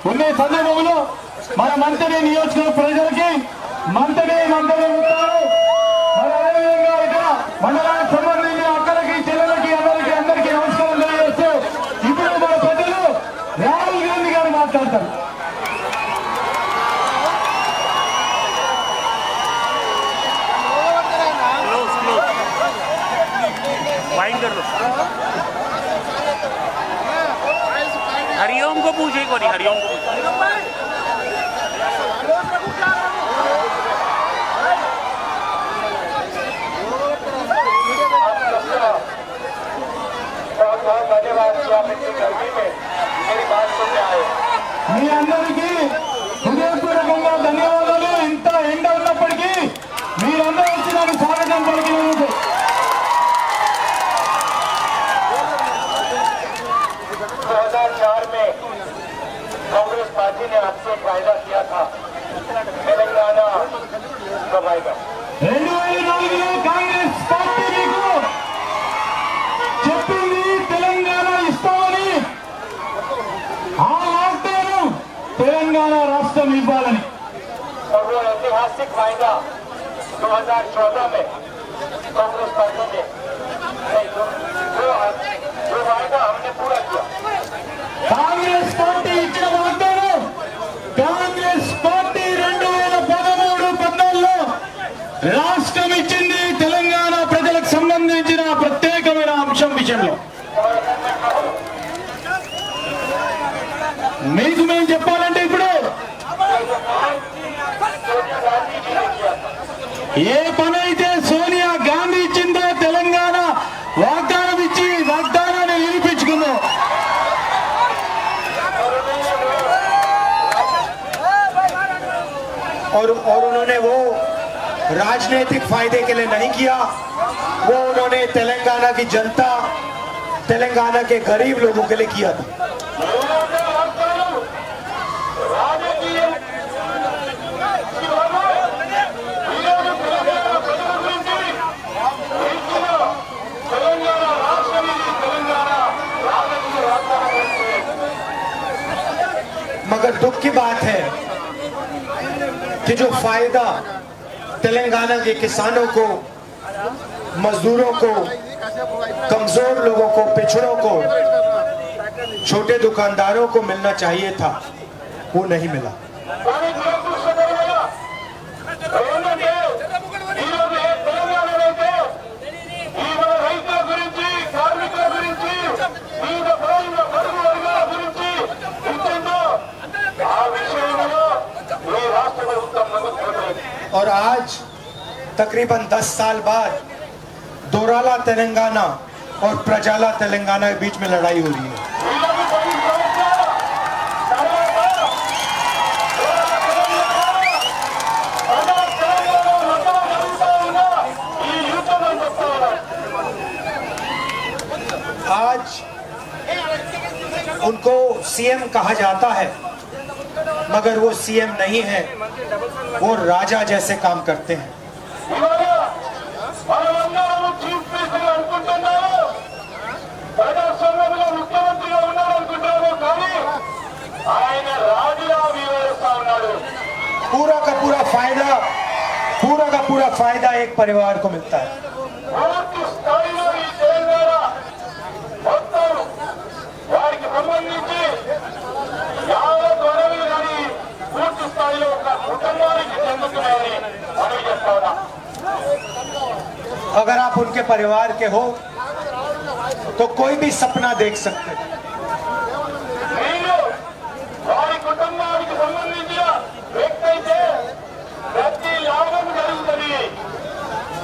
ఉండే సందర్భంలో మన మంత్రి నియోజకవర్గ ప్రజలకి మంత్రి ఉంటారు. మరి అదేవిధంగా ఇక్కడ మండలానికి సంబంధించిన అక్కలకి చెల్లెలకి అందరికీ నమస్కారం తెలియజేస్తూ ఇప్పుడు మన ప్రజలు రాహుల్ గాంధీ గారు మాట్లాడతారు. हरिओम को पूछे को नहीं, हरिओम को बहुत धन्यवाद कि आप इतनी गर्मी में मेरी बात सुनने आए। మీ అందరికీ హృదయపూర్వకంగా ధన్యవాదాలు. ఇంత ఎండ ఉన్నప్పటికీ మీరందరూ వచ్చి నాకు స్వాగతం పలికినందుకు. 2004 में कांग्रेस पार्टी ने आपसे वायदा किया था तेलंगाना कब आएगा। 2004లో కాంగ్రెస్ పార్టీ మీకు చెప్పింది తెలంగాణ ఇస్తామని, ఆ వాగ్దానం తెలంగాణ రాష్ట్రం ఇవ్వాలని. और वो ऐतिहासिक वायदा 2014 में कांग्रेस पार्टी ने जो वायदा हमने पूरा किया। కాంగ్రెస్ పార్టీ ఇచ్చిన వాగ్దానం కాంగ్రెస్ పార్టీ 2013-14లో రాష్ట్రం ఇచ్చింది తెలంగాణ ప్రజలకు సంబంధించిన ప్రత్యేకమైన అంశం విషయంలో. మీకు మేము చెప్పాలంటే ఇప్పుడు ఏ పని అయితే సోనియా గాంధీ ఇచ్చిందో తెలంగాణ వాగ్దానం ఇచ్చి వాగ్దానాన్ని నిరూపించుకుందో. और उन्होंने वो राजनीतिक फायदे के लिए नहीं किया, वो उन्होंने तेलंगाना की जनता, तेलंगाना के गरीब लोगों के लिए किया था। मगर दुख की बात है कि जो फायदा तेलंगाना के किसानों को, मजदूरों को, कमजोर लोगों को, पिछड़ों को, छोटे दुकानदारों को मिलना चाहिए था, वो नहीं मिला। और आज तकरीबन 10 साल बाद दोराला तेलंगाना और प्रजाला तेलंगाना के बीच में लड़ाई हो रही है। आज उनको सीएम कहा जाता है, मगर वो सीएम नहीं है, वो राजा जैसे काम करते हैं। पूरा का पूरा फायदा एक परिवार को मिलता है। अगर आप उनके परिवार के हो तो कोई भी सपना देख सकते हैं,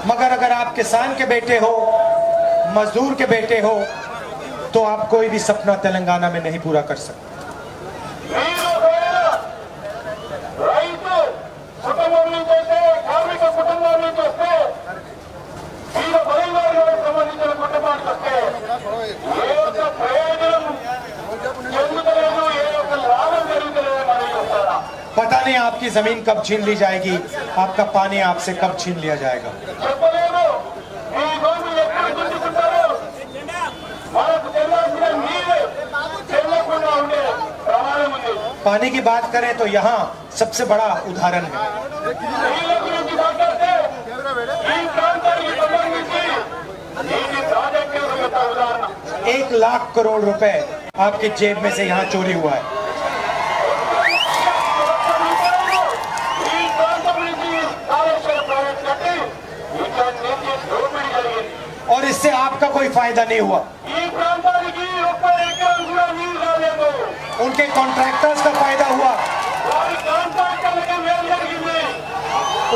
मगर अगर आप किसान के बेटे हो, मजदूर के बेटे हो, तो आप कोई भी सपना तेलंगाना में नहीं पूरा कर सकते। पता नहीं आपकी जमीन कब छीन ली जाएगी, आपका पानी आपसे कब छीन लिया जाएगा। पानी की बात करें तो यहाँ सबसे बड़ा उदाहरण है। నీళ్ళ గురించి మాట్లాడితే ఈ ప్రాంతానికి సంబంధించి నీటి ప్రాజెక్టుల యొక్క ఉదాహరణ 1 लाख करोड़ रुपए आपकी जेब में से यहाँ चोरी हुआ है। ఈ ప్రాంతం నుంచి కాళేశ్వర ప్రాజెక్ట్ కట్టి ఇక్కడ నుంచి దోపిడీ జరిగింది और इससे आपका कोई फायदा नहीं हुआ। ఈ ప్రాంతానికి ఒక్క ఎకరం కూడా నీళ్ళు రాలేదు उनके कॉन्ट्रैक्टर्स का फायदा हुआ, వారి కాంట్రాక్టర్లకి మేలు జరిగింది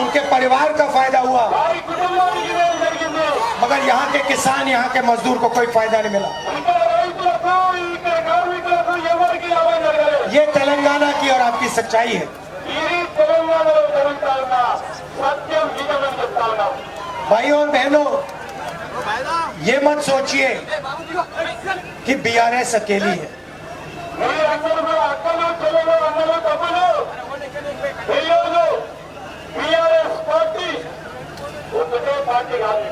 उनके परिवार का फायदा हुआ, వారి కుటుంబానికి మేలు జరిగింది मगर यहाँ के किसान, यहाँ के मजदूर को कोई फायदा नहीं मिला। ఇక్కడ రైతులకు ఇక్కడ కార్మికులకు ఎవరికి లాభం జరగలేదు ये तेलंगाना की और आपकी सच्चाई है। ఇది తెలంగాణలో జరుగుతా ఉన్న సత్యం నిజమని చెప్తా ఉన్నాం भाइयों और बहनों, ये मत सोचिए कि बीआरएस अकेली है। మీరందరూ కూడా అక్కలు చెల్లెలు అన్నలు తమ్ములు ఈరోజు టీఆర్ఎస్ పార్టీ ఒకటే పార్టీ కాదు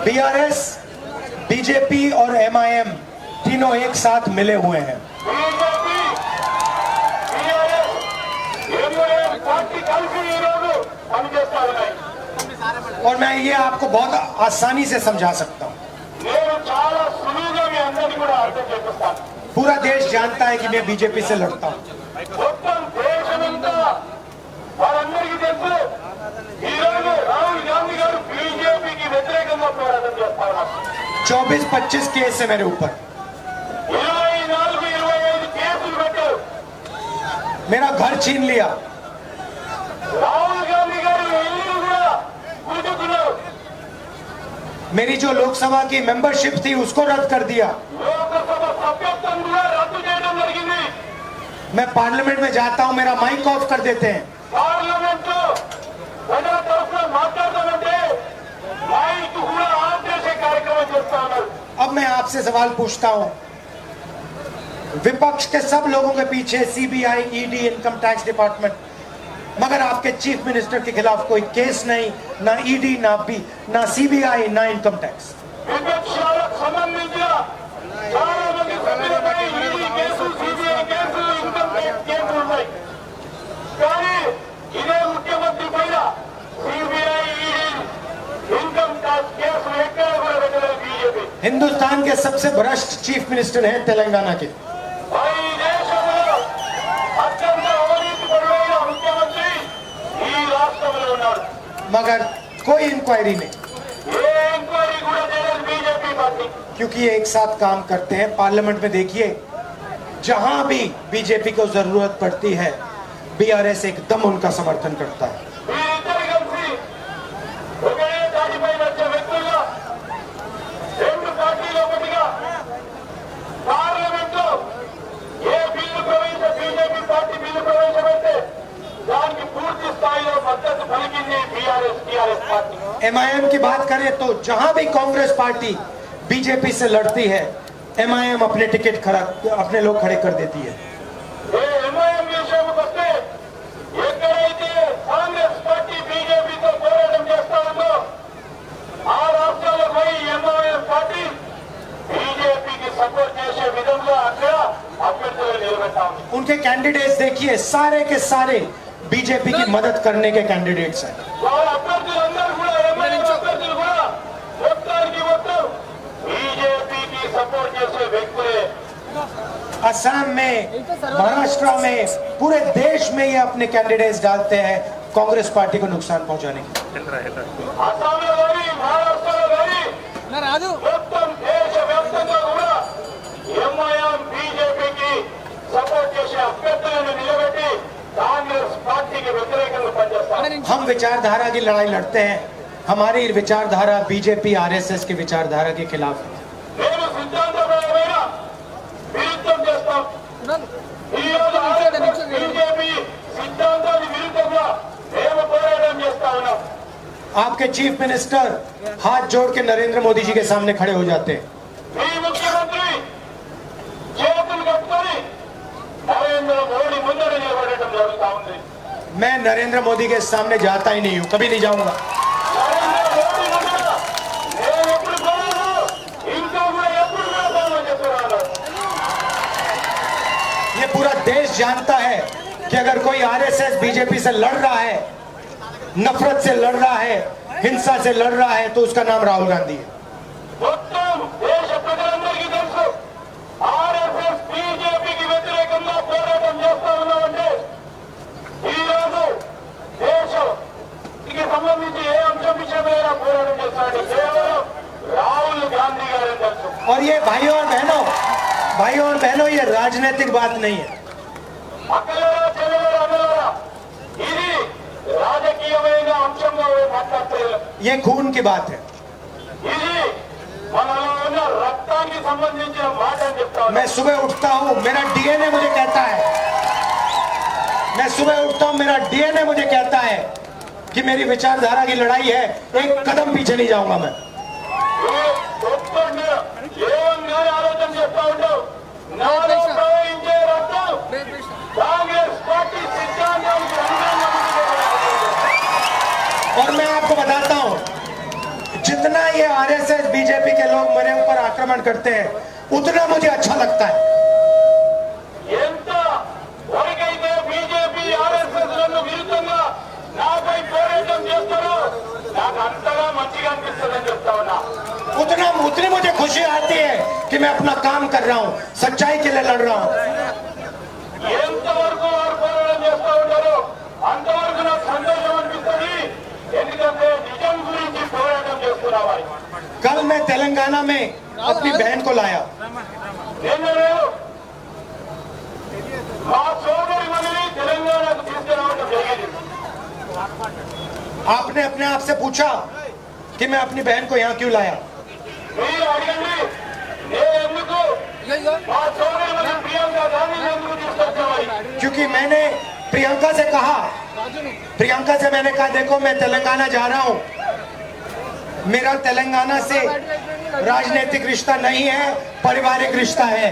बीआरएस, बीजेपी और एमआईएम तीनों एक साथ मिले हुए हैं। బీజేపీ టీఆర్ఎస్ ఎంఐఎం పార్టీ కలిసి ఈరోజు పనిచేస్తా ఉన్నాయి और मैं ये आपको बहुत आसानी से समझा सकता हूँ। నేను చాలా సులువుగా మీ అందరినీ కూడా అర్థం చేపిస్తాను पूरा देश जानता है कि मैं बीजेपी से लड़ता हूँ। మొత్తం దేశమంతా వారందరికీ తెలుసు ఈరోజు రాహుల్ గాంధీ గారు బీజేపీకి వ్యతిరేకంగా పోరాటం చేస్తా ఉన్నారు 24-25 केस है मेरे ऊपर। 24-25 కేసులు పెట్టారు मेरा घर छीन लिया, రాహుల్ గాంధీ గారు ఇల్లు కూడా కూర్చుకున్నారు मेरी जो लोकसभा की मेंबरशिप थी उसको रद्द कर दिया। లోకసభ సభ్యత్వం కూడా రద్దు చేయడం జరిగింది मैं पार्लियामेंट में जाता हूँ, मेरा माइक ऑफ कर देते हैं। పార్లమెంట్ లో ప్రజల తరఫున మాట్లాడతామంటే మైక్ కూడా ఆఫ్ చేసే కార్యక్రమం చేస్తా ఉన్నారు अब मैं आपसे सवाल पूछता हूँ, विपक्ष के सब लोगों के पीछे CBI, ED, income tax department, मगर आपके चीफ मिनिस्टर के खिलाफ कोई केस नहीं, ना ईडी, ना सीबीआई, ना इनकम टैक्स। విపక్షాలకు సంబంధించిన చాలా మంది సభ్యులపై ED case CBI case income tax కేసులు ఉన్నాయి కానీ ఇదే ముఖ్యమంత్రి పైన సిబిఐ ఈడీ ఇన్కమ్ ట్యాక్స్ కేసులు ఎక్కడ కూడా పెట్టలేదు బీజేపీ हिंदुस्तान के सबसे भ्रष्ट चीफ मिनिस्टर हैं तेलंगाना के। ఈ దేశంలో అత్యంత అవినీతి పరుడైన ముఖ్యమంత్రి ఈ రాష్ట్రంలో ఉన్నాడు मगर कोई इंक्वायरी नहीं, ఏ ఎంక్వైరీ కూడా చేయలేదు బీజేపీ పార్టీ क्योंकि ये एक साथ काम करते हैं। पार्लियामेंट में देखिए, जहां भी बीजेपी को जरूरत पड़ती है, बीआरएस एकदम उनका समर्थन करता है। వీరిద్దరు కలిసి ఒకే దాటిపై వచ్చే వ్యక్తులుగా రెండు పార్టీలు ఒకటిగా పార్లమెంట్ లో ఏ బిల్లు బీజేపీ పార్టీ బిల్లు ప్రవేశపెడితే దానికి పూర్తి స్థాయిలో మద్దతు పలికింది టీఆర్ఎస్ పార్టీ एमआईएम की बात करें तो जहां भी कांग्रेस पार्टी बीजेपी से लड़ती है, एमआईएम अपने टिकट अपने लोग खड़े कर देती है। ఏ ఎంఐఎం విషయానికి వస్తే ఎక్కడైతే కాంగ్రెస్ పార్టీ బీజేపీతో పోరాటం చేస్తా ఉందో ఆ రాష్ట్రాలకు పోయి ఎంఐఎం పార్టీ బీజేపీకి సపోర్ట్ చేసే విధంగా అక్కడ అభ్యర్థులు నిలబెడతా ఉంది उनके कैंडिडेट्स देखिए, सारे के सारे बीजेपी की मदद करने के कैंडिडेट्स हैं। వాళ్ళ అభ్యర్థులందరూ కూడా ఎంఐఎం అభ్యర్థులు కూడా మొత్తానికి మొత్తం బీజేపీకి సపోర్ట్ చేసే వ్యక్తులే असम में, महाराष्ट्र में, पूरे देश में ये अपने कैंडिडेट्स डालते हैं कांग्रेस पार्टी को नुकसान पहुंचाने के। అస్సాంలో కానీ మహారాష్ట్రలో కానీ మొత్తం దేశవ్యాప్తంగా కూడా ఎంఐఎం బీజేపీకి సపోర్ట్ చేసే అభ్యర్థులను నిలబెట్టి కాంగ్రెస్ పార్టీకి వ్యతిరేకంగా పనిచేస్తారు हम विचारधारा की लड़ाई लड़ते हैं। हमारी विचारधारा बीजेपी, आरएसएस की विचारधारा के खिलाफ है। మేము సిద్ధాంతపరమైన విరుద్ధం చేస్తాం ఈరోజు బీజేపీ సిద్ధాంతానికి విరుద్ధంగా మేము పోరాటం చేస్తా ఉన్నాం आपके चीफ मिनिस्टर हाथ जोड़ के नरेंद्र मोदी जी के सामने खड़े हो जाते हैं। మీ ముఖ్యమంత్రి చేతులు కట్టుకొని నరేంద్ర మోడీ ముందర నిలబడటం జరుగుతా ఉంది मैं नरेंद्र मोदी के सामने जाता ही नहीं हूं, कभी नहीं जाऊंगा। నరేంద్ర మోడీ ముందర నేను ఎప్పుడు పోను ఇంకా కూడా ఎప్పుడు కూడా పోను చెప్తున్నాను ये पूरा देश जानता है कि अगर कोई आरएसएस बीजेपी से लड़ रहा है, नफरत से लड़ रहा है, हिंसा से लड़ रहा है, तो उसका नाम राहुल गांधी है। మొత్తం దేశ ప్రజలందరికీ తెలుసు ఆర్ఎస్ఎస్ బీజేపీకి వ్యతిరేకంగా పోరాటం చేస్తా ఉన్నామంటే ఈరోజు దేశానికి సంబంధించి ఏ అంశం విషయమైనా పోరాటం చేస్తారంటే కేవలం రాహుల్ గాంధీ గారే తెలుసు. और ये भाइयों और बहनों, ये राजनीतिक बात नहीं है। అక్కలారా చెల్లెలారా అన్నలారా ఇది రాజకీయమైన అంశంగా మాట్లాడలేదు. ये खून की बात है। ఇది మనలో ఉన్న రక్తానికి సంబంధించిన మాట అని చెప్తా ఉన్నాను. मैं सुबह उठता हूं, मेरा डीएनए मुझे कहता है, मैं सुबह उठता हूं, मेरा डीएनए मुझे कहता है कि मेरी विचारधारा की लड़ाई है, एक कदम पीछे नहीं जाऊंगा मैं। పొద్దున్నే లేవంగానే ఆలోచన చేస్తా ఉంటావు. నాలో ప్రవహించే రక్తం కాంగ్రెస్ పార్టీ సిద్ధాంతానికి అనుగుణంగా ముందుకు और मैं आपको बताता हूं, जितना ये आरएसएस बीजेपी के लोग मेरे ऊपर आक्रमण करते हैं, उतना मुझे अच्छा लगता है। ఎంత వరకైతే బీజేపీ ఆర్ఎస్ఎస్ లను విరుద్ధంగా నాపై పోరాటం చేస్తారో నాకు అంతగా మంచిగా అనిపిస్తుందని చెప్తా ఉన్నా. उतनी मुझे खुशी आती है कि मैं अपना काम कर रहा हूं, सच्चाई के लिए लड़ रहा हूं। ఎంతవరకు వారు పోరాటం చేస్తా ఉంటారో అంతవరకు నాకు సంతోషం అనిపిస్తుంది. ఎందుకంటే నిజం గురించి పోరాటం చేస్తున్నా వారి. कल मैं तेलंगाना में अपनी बहन को लाया। నిన్న నేను మా సోదరి మనిని తెలంగాణకు తీసుకురావడం జరిగింది. आपने अपने आप से पूछा कि मैं अपनी बहन को यहाँ क्यों लाया? మీరు అడగండి నేను ఎందుకు మా సోదరి మని ప్రియాంక గాంధీని ఎందుకు తీసుకొచ్చామని. क्योंकि मैंने प्रियंका से कहा, मैंने कहा देखो मैं तेलंगाना जा रहा हूं, मेरा तेलंगाना से राजनीतिक रिश्ता नहीं है, पारिवारिक रिश्ता है।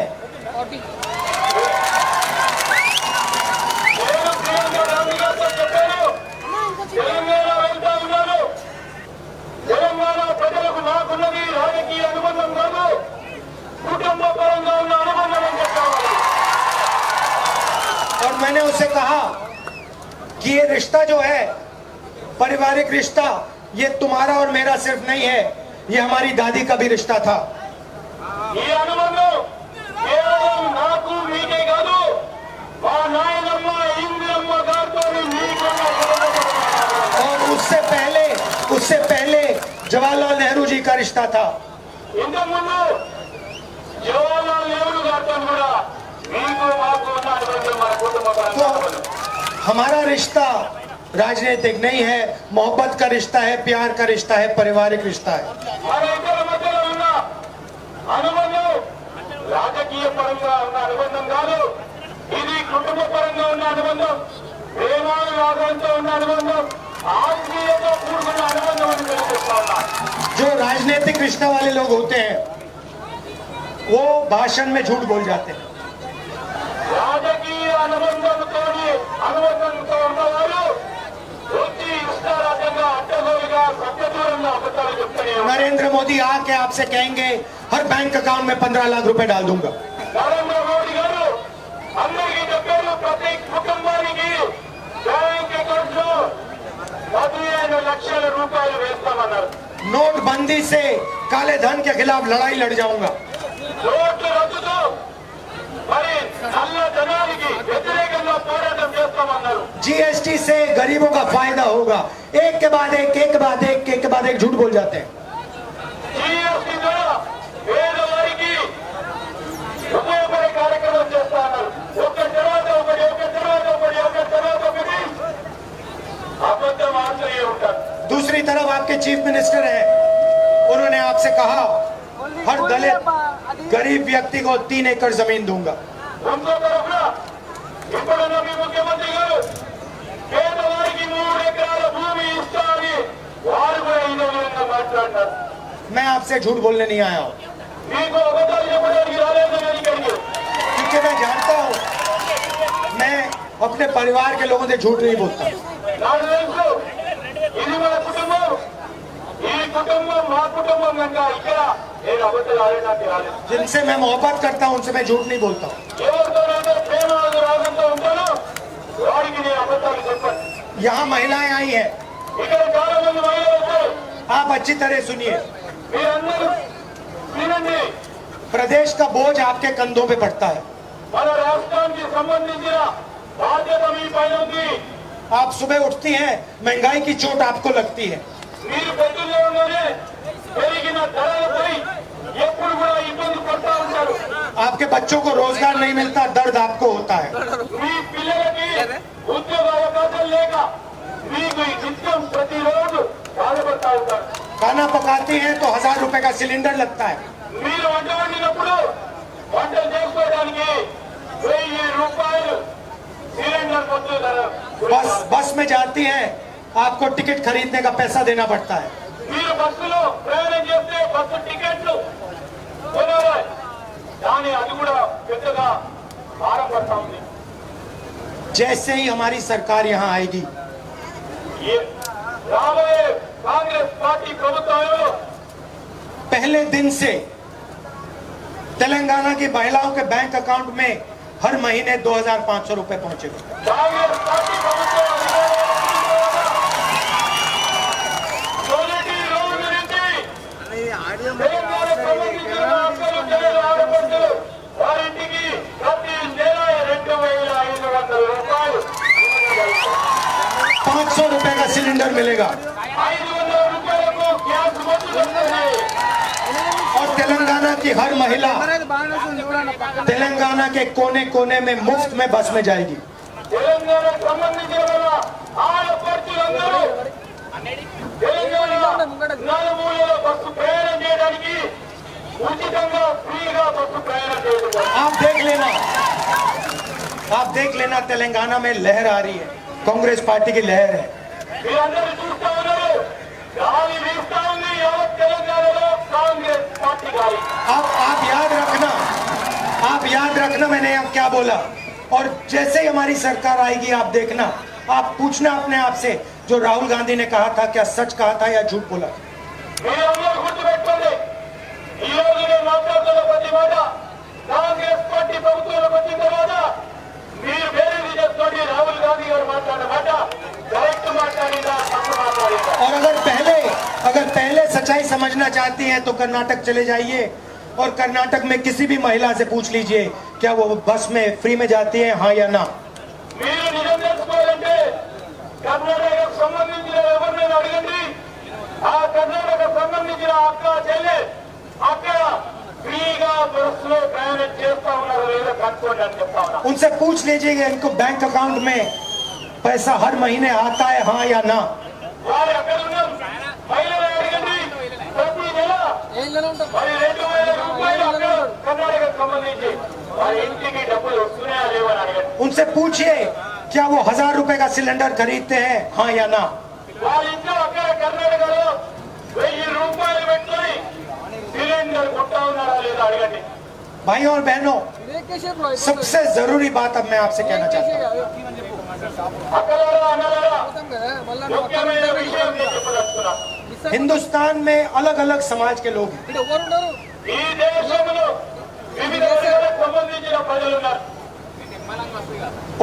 నేను ప్రియాంక గాంధీ గారితో చెప్పాను తెలంగాణ వెళ్తా ఉన్నాను. తెలంగాణ ప్రజలకు నాకున్నది రాజకీయ అనుబంధం కాదు, కుటుంబ పరంగా ఉన్న అనుబంధం అని చెప్పాను. और मैंने उससे कहा कि ये रिश्ता जो है, पारिवारिक रिश्ता, ये तुम्हारा और मेरा सिर्फ नहीं है, ये हमारी दादी का भी रिश्ता था। ఈ అనుబంధం కేవలం నాకు మీకే కాదు, మా నాయనమ్మ ఇందిరమ్మ గారితో మీకున్న సంబంధం. और उससे पहले जवाहरलाल नेहरू जी का रिश्ता था। ఇంతకుముందు జవహర్లాల్ నెహ్రూ గారితో కూడా మీకు మాకు ఉన్న అనుబంధం మన కుటుంబ పరంగా అనుబంధం. हमारा रिश्ता राजनीतिक नहीं है, मोहब्बत का रिश्ता है, प्यार का रिश्ता है, पारिवारिक रिश्ता है। మన ఇద్దరి మధ్యలో ఉన్న అనుబంధం రాజకీయ పరంగా ఉన్న అనుబంధం కాదు, ఇది కుటుంబ పరంగా ఉన్న అనుబంధం, ప్రేమానురాగంతో ఉన్న అనుబంధం, ఆత్మీయతో కూడుకున్న అనుబంధం అని తెలియజేస్తా ఉన్నా. जो राजनीतिक रिश्ता वाले लोग होते हैं वो भाषण में झूठ बोल जाते हैं। రాజకీయ అనుబంధంతో ఉన్నవారు వచ్చి ఇష్టారాజ్యంగా అడ్డగోలుగా సత్యదూరంగా అబద్ధాలు చెప్తూనే ఉన్నారు. नरेंद्र मोदी आके आपसे कहेंगे हर बैंक अकाउंट में 15 लाख रुपए डाल दूंगा। నరేంద్ర మోడీ గారు అందరికీ చెప్పారు ప్రతి కుటుంబానికి బ్యాంక్ అకౌంట్ లో 15 లక్షల రూపాయలు వేస్తామన్నారు. नोटबंदी से काले धन के खिलाफ लड़ाई लड़ जाऊंगा। నోట్ల రద్దుతో మరి నల్ల ధనానికి వ్యతిరేకంగా పోరాటం చేస్తామన్నారు. जीएसटी से गरीबों का फायदा होगा। एक के बाद एक झूठ बोल जाते हैं। జీఎస్టీ ద్వారా పేదవారికి ఉపయోగపడే కార్యక్రమం చేస్తున్నారు. ఒక తర్వాత ఒకటి అబద్ధం ఆశ్రయ ఉంటారు. दूसरी तरफ आपके चीफ मिनिस्टर हैं, उन्होंने आपसे कहा हर दलित गरीब व्यक्ति को 3 एकड़ जमीन दूंगा। ఇంకో తరఫున ఇప్పుడున్న మీ ముఖ్యమంత్రి గారు పేదవారికి 3 ఎకరాల భూమి ఇస్తారని వారు కూడా ఇదే విధంగా మాట్లాడినారు. मैं आपसे झूठ बोलने नहीं आया हूं, మీకు అబద్ధాలు చెప్పడానికి రాలేదు నేను ఇక్కడికి. क्योंकि मैं जानता हूं मैं अपने परिवार के लोगों से झूठ नहीं बोलता। నాకు తెలుసు ఇది మన కుటుంబం, ఈ కుటుంబం మా కుటుంబం కనుక ఇక్కడ నేను అబద్ధాలు ఆడడానికి రాలేదు. जिनसे मैं मोहब्बत करता हूं उनसे मैं झूठ नहीं बोलता हूं। ఎవరితోనైతే ప్రేమ రాగంతో यहाँ महिलाएं आई हैं, ఇక్కడ చాలా మంది మహిళలు వచ్చారు. आप अच्छी तरह सुनिए। మీరందరూ వినండి. प्रदेश का बोझ आपके कंधों पे पड़ता है। మన రాష్ట్రానికి సంబంధించిన బాధ్యత మీ పైన ఉంది. आप सुबह उठती हैं, महंगाई की चोट आपको लगती है। మీరు పొద్దున్నే పెరిగిన ధరలపై ఎప్పుడు కూడా ఇబ్బంది పడతా ఉంటారు. आपके बच्चों को रोजगार नहीं मिलता, दर्द आपको होता है। మీ పిల్లలకి ఉద్యోగ అవకాశాలు లేక మీకు నిత్యం ప్రతిరోజు బాధపడతా ఉంటారు. खाना पकाती हैं तो 1000 रुपए का सिलेंडर लगता है। మీరు వంట వండినప్పుడు వంటలు చేసుకోవడానికి 1000 రూపాయలు సిలిండర్ కొట్టు ధర. बस में जाती हैं, आपको टिकट खरीदने का पैसा देना पड़ता है। మీరు బస్సులో ప్రయాణం చేస్తే బస్సు టికెట్లు కొనాలి. కానీ అది కూడా పెద్దగా భారం పడతా ఉంది. जैसे ही हमारी सरकार यहाँ आएगी, రాబోయే కాంగ్రెస్ పార్టీ ప్రభుత్వంలో पहले दिन से तेलंगाना की महिलाओं के बैंक अकाउंट में हर महीने 2500 रुपए पहुंचेगा। కాంగ్రెస్ పార్టీ ప్రభుత్వం మొదటి రోజు నుంచి తెలంగాణకు సంబంధించిన అక్కలు చెల్లెలు ఆడపడుచులు వారింటికి ప్రతి నెల 2500 రూపాయలు 500 रुपए का सिलेंडर मिलेगा 500 రూపాయలకు గ్యాస్ మందులు వస్తున్నాయి. और तेलंगाना की हर महिला तेलंगाना के कोने कोने में मुफ्त में बस में जाएगी। తెలంగాణకు సంబంధించిన మన ఆడపడుచులందరూ తెలంగాణ నలుమూలలో బస్సు ప్రయాణం చేయడానికి ఉచితంగా ఫ్రీగా బస్సు ప్రయాణం చేయడం. आप देख लेना तेलंगाना में लहर आ रही है, कांग्रेस पार्टी की लहर है। మీరందరూ చూస్తా ఉన్నారు, గాలి వీస్తా ఉంది యావత్ తెలంగాణలో కాంగ్రెస్ పార్టీ గాలి. आप याद रखना मैंने अब क्या बोला। और जैसे ही हमारी सरकार आएगी, आप देखना, आप पूछना अपने आप से, जो राहुल गांधी ने कहा था, क्या सच कहा था या झूठ बोला। మీరందరూ గుర్తుపెట్టుకోండి, ఈ రోజు నేను మాట్లాడుతున్న ప్రతి మాట కాంగ్రెస్ పార్టీ ప్రభుత్వంలోకి వచ్చిన తర్వాత మీరు బేరీజు చేసుకోండి. రాహుల్ గాంధీ గారు మాట్లాడిన మాట కరెక్ట్ మాట్లాడిందా తప్పు మాట్లాడిందా. और अगर पहले सच्चाई समझना चाहती हैं तो कर्नाटक चले जाइए और कर्नाटक में किसी भी महिला से पूछ लीजिए, क्या वो बस में फ्री में जाती है, हाँ या ना। మీరు నిజం తెలుసుకోవాలంటే కర్ణాటకకు సంబంధించిన ఎవరినైనా అడగండి. ఆ కర్ణాటకకు సంబంధించిన అక్క చెల్లె అక్కడ ఫ్రీగా బస్సులో ప్రయాణం చేస్తా ఉన్నారు లేదో కనుక్కోండి అని చెప్తా ఉన్నా. उनसे पूछ लीजिए इनको बैंक अकाउंट में पैसा हर महीने आता है, हाँ या ना। వారు ఎక్కడ ఉన్నారు మహిళలు అడగండి. ప్రతి నెల మరి 2000 రూపాయలు అక్కడ కర్ణాటకకు సంబంధించి వారి ఇంటికి డబ్బులు వస్తున్నాయా లేవని అడగండి. उनसे पूछिए, क्या वो 1000 रुपए का सिलेंडर खरीदते हैं, हाँ या ना। వారి ఇంట్లో అక్కడ కర్ణాటకలో 1000 రూపాయలు పెట్టుకొని సిలిండర్ కొంటా ఉన్నారా లేదా అడగండి. भाइयों और बहनों, सबसे जरूरी बात अब मैं आपसे कहना चाहता हूँ। అక్కలారా అన్నలారా ముఖ్యమైన విషయం నేను చెప్పదలుచుకున్నా. हिंदुस्तान में अलग अलग समाज के लोग हैं। ఈ దేశంలో వివిధ వర్గాలకు సంబంధించిన ప్రజలు ఉన్నారు.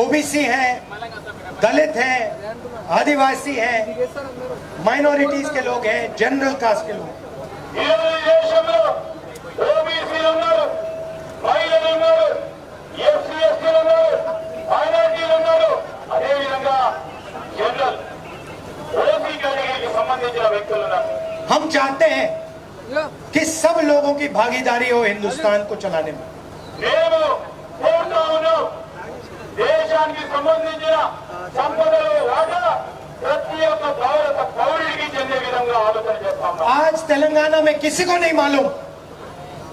ओबीसी हैं, दलित हैं, आदिवासी हैं, माइनॉरिटीज के लोग हैं, जनरल कास्ट के लोग हैं। ఈ రోజు ఈ దేశంలో ఓబీసీలు ఉన్నారు, మహిళలు ఉన్నారు, ఎస్సీ ఎస్టీలు ఉన్నారు, మైనారిటీలు ఉన్నారు, అదేవిధంగా జనరల్ ఓసీ కేటగిరీకి సంబంధించిన వ్యక్తులు ఉన్నారు. हम चाहते हैं कि सब लोगों की भागीदारी हो हिंदुस्तान को चलाने में। మేము కోరుతా ఉన్నాం, దేశానికి సంబంధించిన సంపదలో వాటా ప్రతి ఒక్క భారత పౌరుడికి చెందే విధంగా ఆలోచన చేస్తా ఉన్నాం. आज तेलंगाना में किसी को नहीं मालूम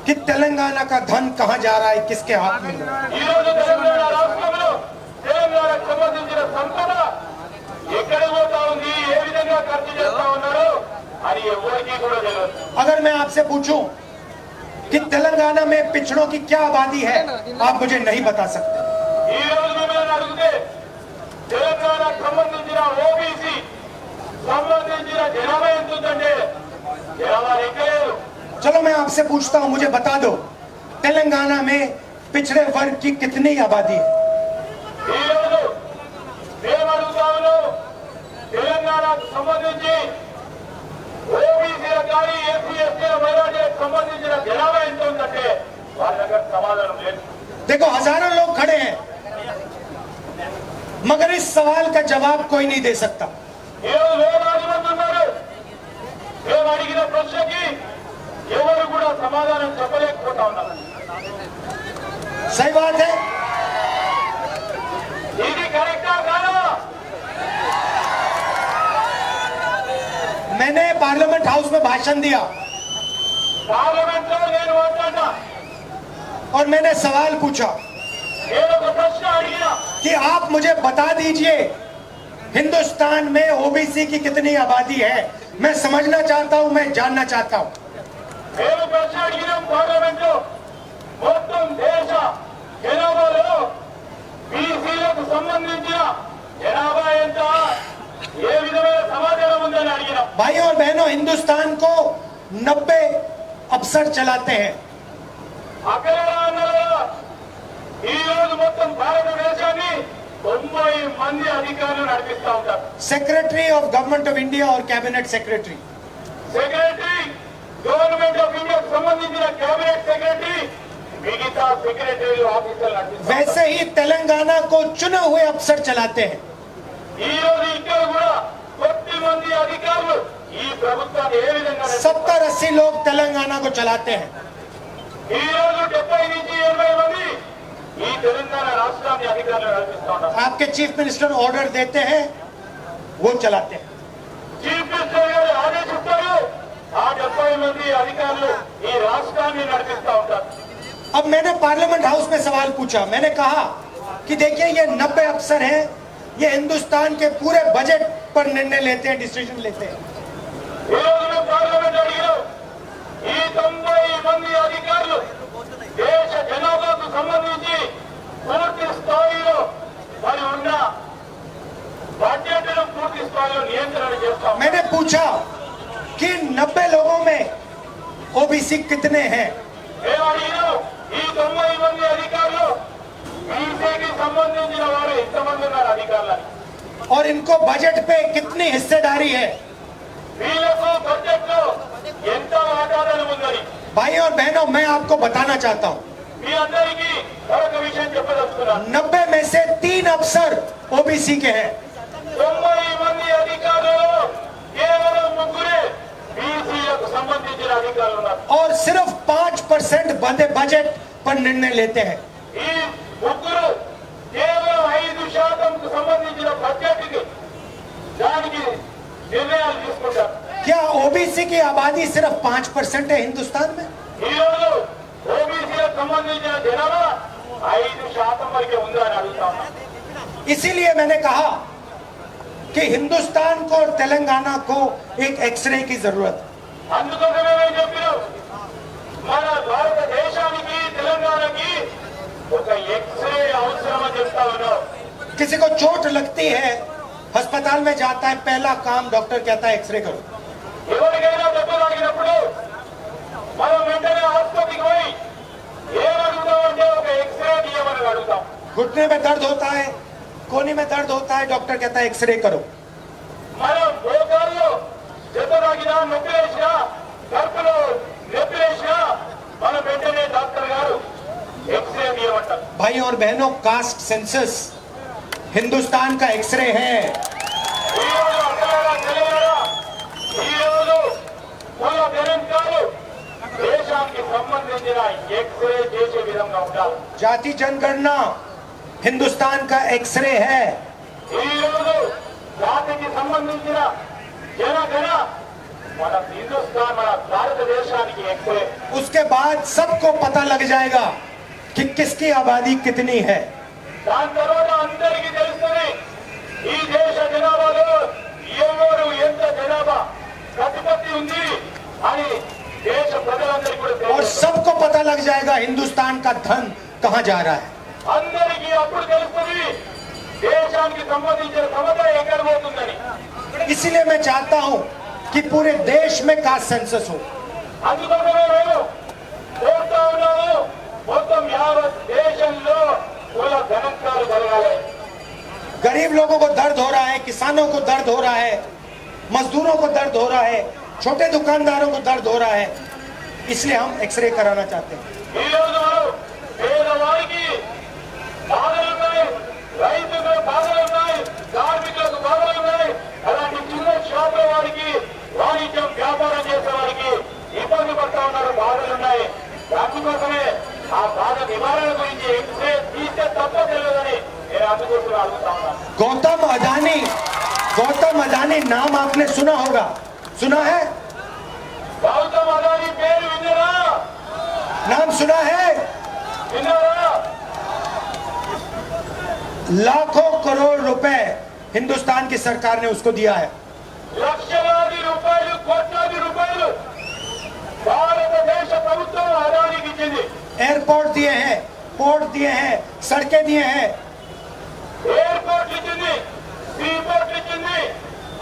कि तेलंगाना का धन कहाँ जा रहा है, किसके हाथ में है। ఈ రోజు తెలంగాణ రాష్ట్రంలో తెలంగాణకు సంబంధించిన సంపద ఎక్కడ పోతా ఉంది, ఏ విధంగా ఖర్చు చేస్తా ఉన్నారు అని ఎవరికి కూడా తెలియదు. अगर मैं आपसे पूछूं कि तेलंगाना में पिछड़ों की क्या आबादी है, आप मुझे नहीं बता सकते। ఈ రోజు మిమ్మల్ని అడిగితే తెలంగాణకు సంబంధించిన ఓబీసీ సంబంధించిన జనాభా ఎంత ఉందంటే జనాభా ఎక్కలేదు. चलो मैं आपसे पूछता हूं, मुझे बता दो तेलंगाना में पिछड़े वर्ग की कितनी आबादी है। ఈ రోజు మేము అడుగుతా ఉన్నాం, సంబంధించి ఓబీసీల కానీ ఎస్సీ ఎస్టీల మైనార్టీలకు సంబంధించిన జనాభా ఎంత ఉందంటే వాళ్ళ దగ్గర సమాధానం లేదు. देखो हजारों लोग खड़े हैं मगर इस सवाल का जवाब कोई नहीं दे सकता. ఈరోజు వేలాది మంది ఉన్నారు. మేము అడిగిన ప్రశ్నకి ఎవరు కూడా సమాధానం చెప్పలేకపోతా ఉన్నారు. सही बात है. ఇది కరెక్టా కాదా? मैंने पार्लियामेंट हाउस में भाषण दिया పార్లమెంట్ లో నేను మాట్లాడినా, और मैंने सवाल पूछा నేను ఒక ప్రశ్న అడిగినా, कि आप मुझे बता दीजिए हिंदुस्तान में ओबीसी की कितनी आबादी है. मैं समझना चाहता हूं, मैं जानना चाहता हूं. మేము ప్రశ్న అడిగినాం పార్లమెంట్ లో మొత్తం దేశ జనాభాలో బీసీలకు సంబంధించిన జనాభా ఎంత, ఏ విధమైన సమాచారం ఉందని అడిగినాం. भाइयों और बहनों, हिंदुस्तान को 90 अफसर चलाते हैं. అక్కడ అన్నదా ఈ రోజు మొత్తం భారతదేశాన్ని 90 మంది అధికారులు నడిపిస్తా ఉంటారు. Secretary of government of India और cabinet secretary. Secretary government of ఇండియాకు సంబంధించిన కేబినెట్ సెక్రటరీ మిగతా సెక్రటరీ ఆఫీసర్లు నడిపిస్తారు. वैसे ही तेलंगाना को चुने हुए अफसर चलाते हैं. ఈ రోజు ఇక్కడ కూడా 30 మంది అధికారులు ఈ ప్రభుత్వాన్ని ఏ విధంగా నడిపిస్తారు? 70-80 लोग तेलंगाना को चलाते हैं. ఈ రోజు 70 నుంచి 80 మంది ఈ తెలంగాణ రాష్ట్రాన్ని అధికారులు నడిపిస్తా ఉన్నారు. आपके चीफ मिनिस्टर ऑर्डर देते हैं, वो चलाते हैं. చీఫ్ మినిస్టర్ గారు ఆదేశిస్తారు, ఆ 70 మంది అధికారులు ఈ రాష్ట్రాన్ని నడిపిస్తా ఉంటారు. अब मैंने पार्लियामेंट हाउस में सवाल पूछा. मैंने कहा कि देखिए ये 90 अफसर हैं, ये हिंदुस्तान के पूरे बजट पर निर्णय लेते हैं, डिसीजन लेते हैं. ఈ రోజు మేము పార్లమెంట్ అడిగినాం, ఈ 90 మంది అధికారులు దేశ జనాభాకు సంబంధించి పూర్తి స్థాయిలో మరి ఉన్న బడ్జెట్ను పూర్తి స్థాయిలో నియంత్రణ చేస్తాం. मैंने पूछा कि 90 लोगों में ओबीसी कितने हैं. మేము అడిగినాం, ఈ 90 మంది అధికారులు బీసీకి సంబంధించిన వారు ఎంతమంది ఉన్నారు అధికారులని, और इनको बजट पे कितनी हिस्सेदारी है. వీళ్లకు బడ్జెట్ లో ఎంత వాటాదారం ఉందని भाई और बहनों, मैं आपको बताना चाहता हूँ, మీ అందరికీ మరొక విషయం చెప్పదలుచుకున్నాను. 90 में से 3 अफसर ओबीसी के हैं. 90 మంది అధికారులు కేవలం ముగ్గురే బీసీలకు సంబంధించిన అధికారులు ఉన్నారు. और सिर्फ 5% बजट पर निर्णय लेते हैं. ఈ ముగ్గురు కేవలం 5% సంబంధించిన బడ్జెట్ కి దానికి నిర్ణయాలు తీసుకుంటారు. क्या ओबीसी की आबादी सिर्फ 5% है हिंदुस्तान में? ఈ రోజు ఓబీసీలకు సంబంధించిన జనాభా 5% వరకే ఉందా అని అడుగుతా ఉన్నా. इसीलिए मैंने कहा कि हिंदुस्तान को और तेलंगाना को एक एक्सरे की जरूरत है. అందుకోసమే మేము చెప్పినాం, మన భారతదేశానికి తెలంగాణకి ఒక ఎక్స్రే అవసరం అని చెప్తా ఉన్నాం. किसी को चोट लगती है, अस्पताल में जाता है, पहला काम डॉक्टर कहता है एक्सरे करो. ఎవరికైనా దెబ్బ తాకినప్పుడు మనం వెంటనే ఆసుపత్రికి పోయి ఏమడుగుతామంటే ఒక ఎక్స్రే తీయమని అడుగుతాం. घुटने में दर्द होता है, कोहनी में दर्द होता है, डॉक्टर कहता है एक्सरे करो. మనం మోకాల్లో దెబ్బ తాకినా నొప్పి వేసినా కడుపులో నొప్పి వేసినా మనం వెంటనే డాక్టర్ గారు ఎక్స్రే తీయమంటారు. भाई और बहनों, कास्ट सेंसस हिंदुस्तान का एक्सरे है. ఈ రోజు అక్కడ తెలియరా, ఈ రోజు కుల గణాంకాలు దేశానికి సంబంధించిన ఎక్స్రే చేసే విధంగా ఉండాలి. जाति जनगणना हिंदुस्तान का एक्सरे है. ఈ రోజు జాతికి సంబంధించిన జనగణ మన హిందుస్థాన్ మన భారతదేశానికి ఎక్స్రే. उसके बाद सबको पता लग जाएगा कि किसकी आबादी कितनी है. దాని తర్వాత అందరికీ తెలుస్తుంది ఈ దేశ జనాభాలో ఎవరు ఎంత జనాభా ప్రతిపత్తి ఉంది అని దేశ ప్రజలందరికీ కూడా और తెలుస్తుంది. सबको पता लग जाएगा हिंदुस्तान का धन कहां जा रहा है. అందరికీ అప్పుడు తెలుస్తుంది దేశానికి సంబంధించిన సమత ఎక్కడ పోతుందని. इसीलिए मैं चाहता हूं कि पूरे देश में कास्ट सेंसस हो. అందుకోసమే మేము కోరుతా ఉన్నాము, మొత్తం యావత్ దేశంలో కుల గణాంకాలు జరగాలి. गरीब लोगों को दर्द हो रहा है, किसानों को दर्द हो रहा है, मजदूरों को दर्द हो रहा है, छोटे दुकानदारों को दर्द हो रहा है, इसलिए हम एक्सरे कराना चाहते हैं। ఈ రోజు మనం పేదవారికి బాధలు ఉన్నాయి, రైతులకు బాధలు ఉన్నాయి, కార్మికులకు బాధలు ఉన్నాయి, అలాంటి చిన్న షాపుల వారికి, వాణిజ్యం వ్యాపారం చేసే వారికి ఇబ్బంది పడతా ఉన్నారు, బాధలు ఉన్నాయి. అందుకోసమే ఆ బాధ నివారణ గురించి ఎక్స్రే తీస్తే తప్ప తెలియదని నేను అందుకోసం అడుగుతా ఉన్నాను. गौतम अदानी नाम आपने सुना होगा, सुना है? గౌతమ్ అదానీ పేరు విన్నారా? नाम सुना है? విన్నారా? लाखों करोड़ रुपए हिंदुस्तान की सरकार ने उसको दिया है। లక్షలాది రూపాయలు, కోట్లాది రూపాయలు భారతదేశ ప్రభుత్వం అదానికి ఇచ్చింది. एयरपोर्ट दिए हैं, पोर्ट दिए हैं, सड़कें दिए हैं, ఎయిర్పోర్ట్ ఇచ్చింది, సీపోర్ట్ ఇచ్చింది,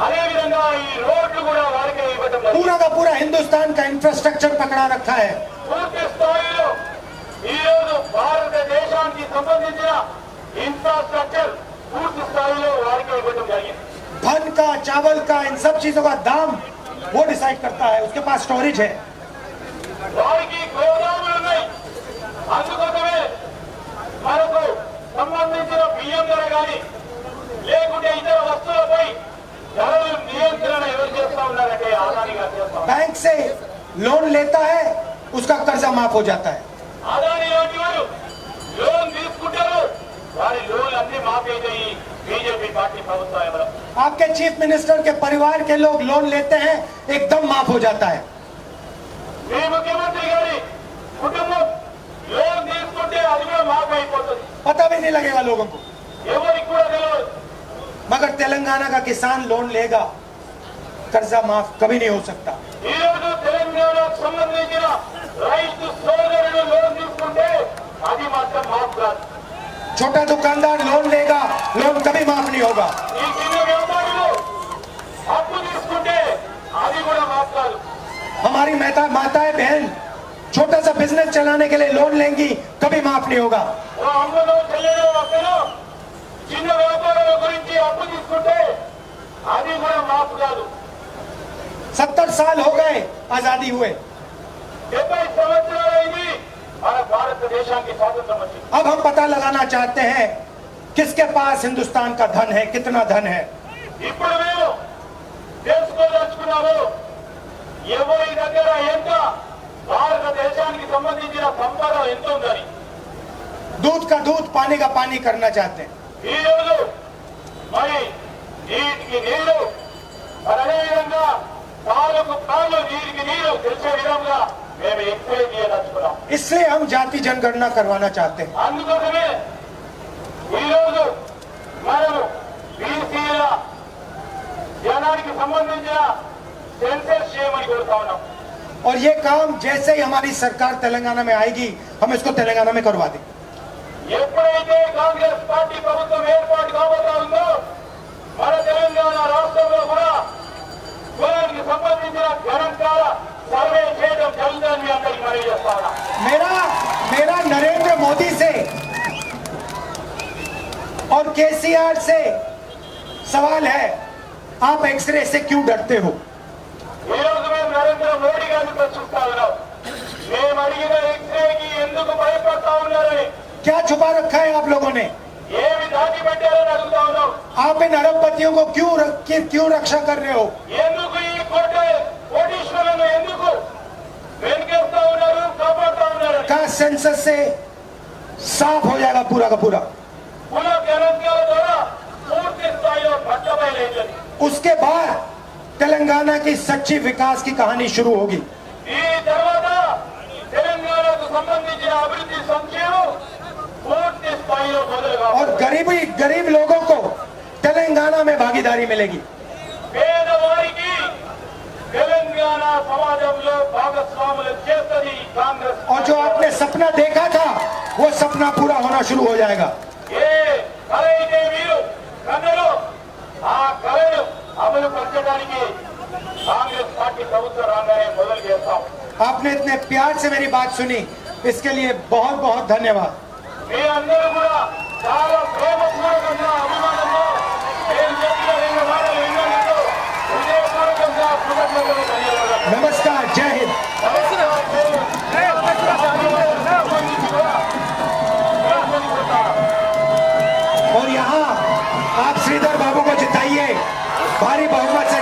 అదేవిధంగా ఈ రోడ్లు కూడా వారికే ఇవ్వడం జరిగింది. पूरा का पूरा हिंदुस्तान का इंफ्रास्ट्रक्चर पकड़ा रखा है। పూర్తి స్థాయిలో ఈ రోజు భారతదేశానికి సంబంధించిన ఇన్ఫ్రాస్ట్రక్చర్ పూర్తి స్థాయిలో వారికే ఇవ్వడం జరిగింది. धन का, चावल का, इन सब चीजों का दाम वो डिसाइड करता है, उसके पास स्टोरेज है। వారికి గోదాములు ఉన్నాయి. అందుకోసమే మనకు సంబంధించిన బియ్యం ధర కానీ లేకుంటే ఇతర వస్తువులపై ధరలు నియంత్రణ ఎవరు చేస్తా ఉన్నారంటే అదానీ గారు చేస్తా ఉన్నారు. बैंक से लोन लेता है, उसका कर्जा माफ हो जाता है। అదానీ లాంటి వారు లోన్ తీసుకుంటారు, వారి లోన్ అన్ని మాఫీ అవుతాయి బీజేపీ పార్టీ ప్రభుత్వం. आपके चीफ मिनिस्टर के परिवार के लोग लोन लेते हैं, एकदम माफ हो जाता है। మీ ముఖ్యమంత్రి గారి కుటుంబం లోన్ తీసుకుంటే అది కూడా మాఫీ అయిపోతుంది, पता भी नहीं लगेगा लोगों को। ఎవరికి కూడా తెలియదు. मगर तेलंगाना का किसान लोन लेगा, कर्जा माफ कभी नहीं हो सकता। ఈ రోజు తెలంగాణకు సంబంధించిన రైతు సోదరులు లోన్ తీసుకుంటే అది మాత్రం మాఫ్ కాదు. छोटा दुकानदार लोन लेगा, लोन कभी माफ नहीं होगा। ఈ చిన్న వ్యాపారులు అప్పు తీసుకుంటే అది కూడా మాఫ్ కాదు. हमारी माताएं बहन छोटा सा बिजनेस चलाने के लिए लोन लेंगी, कभी माफ नहीं होगा। ఓ అమ్మలో చెల్లెలో అక్కలో చిన్న వ్యాపారాల గురించి అప్పు తీసుకుంటే అది కూడా మాఫ్ కాదు. 70 साल हो गए आजादी हुए, 70 సంవత్సరాలైంది మన భారతదేశానికి స్వాతంత్రం వచ్చింది. अब हम पता लगाना चाहते हैं किसके पास हिंदुस्तान का धन है, कितना धन है। ఇప్పుడు మేము తెలుసుకోదలుచుకున్నాము ఎవరి దగ్గర ఎంత భారతదేశానికి సంబంధించిన సంపద ఎంత ఉందని. दूध का दूध, पानी का पानी करना चाहते हैं। ఈ రోజు మరి నీటికి నీళ్లు, మరి అదేవిధంగా పాలకు పాలు, నీటికి నీరు తెలిసే విధంగా మేము ఎక్కువ చేయదలుచుకున్నాం. इसलिए हम जाति जनगणना करवाना चाहते हैं। అందుకోసమే ఈ రోజు మనము బీసీల జనానికి సంబంధించిన సెన్సస్ చేయమని కోరుతా ఉన్నాం. और ये काम जैसे ही हमारी सरकार तेलंगाना में आएगी, हम इसको तेलंगाना में करवा देंगे। ఎప్పుడైతే కాంగ్రెస్ పార్టీ ప్రభుత్వం ఏర్పాటు కాబోతా ఉందో మన తెలంగాణ రాష్ట్రంలో కూడా కులానికి సంబంధించిన గణాంకాల సర్వే చేయడం జరుగుతుందని మీ అందరికీ మనవి చేస్తా ఉన్నా. मेरा नरेंद्र मोदी से और केसीआर से सवाल है, आप एक्सरे से क्यों डरते हो? ఈ రోజు మేము నరేంద్ర మోడీ గారిని ప్రశ్నిస్తా ఉన్నాం, మేము అడిగిన ఎక్స్రేకి ఎందుకు భయపడతా ఉన్నారని, क्या छुपा रखा है आप लोगों ने? ఏమి దాచిపెట్టారని అడుగుతా ఉన్నాం. आप इन अरबपतियों को क्यों रक्षा कर रहे हो? ఎందుకు ఈ కోటీశ్వరులను ఎందుకు వెనుకేస్తా ఉన్నారు, కాపాడుతా ఉన్నారు? का सेंसस से साफ हो जाएगा पूरा का पूरा। కుల గణాంకాల ద్వారా పూర్తి స్థాయిలో పట్టబయలైంది. उसके बाद तेलंगाना की सच्ची विकास की कहानी शुरू होगी। ఈ తర్వాత తెలంగాణకు సంబంధించిన అభివృద్ధి సంక్షేమం పూర్తి స్థాయిలో మొదలుగా और गरीब लोगों को तेलंगाना में भागीदारी मिलेगी। పేదవారికి తెలంగాణ సమాజంలో భాగస్వాములు చేస్తుంది కాంగ్రెస్. और जो आपने सपना देखा था, वो सपना पूरा होना शुरू हो जाएगा। ఏ కళ అయితే మీరు కన్నలో ఆ కళను అమలు పరచడానికి కాంగ్రెస్ పార్టీ ప్రభుత్వం రాగానే మొదలు చేస్తాం. आपने इतने प्यार से मेरी बात सुनी, इसके लिए बहुत बहुत धन्यवाद। మీ అందరూ కూడా చాలా ప్రేమపూర్వకంగా అభిమానంలో నేను చెప్పిన 2 మాటలు విన్నందుకు హృదయపూర్వక नमस्कार, जय हिंद। और यहाँ आप श्रीधर बाबू को जिताइए भारी बहुमत से।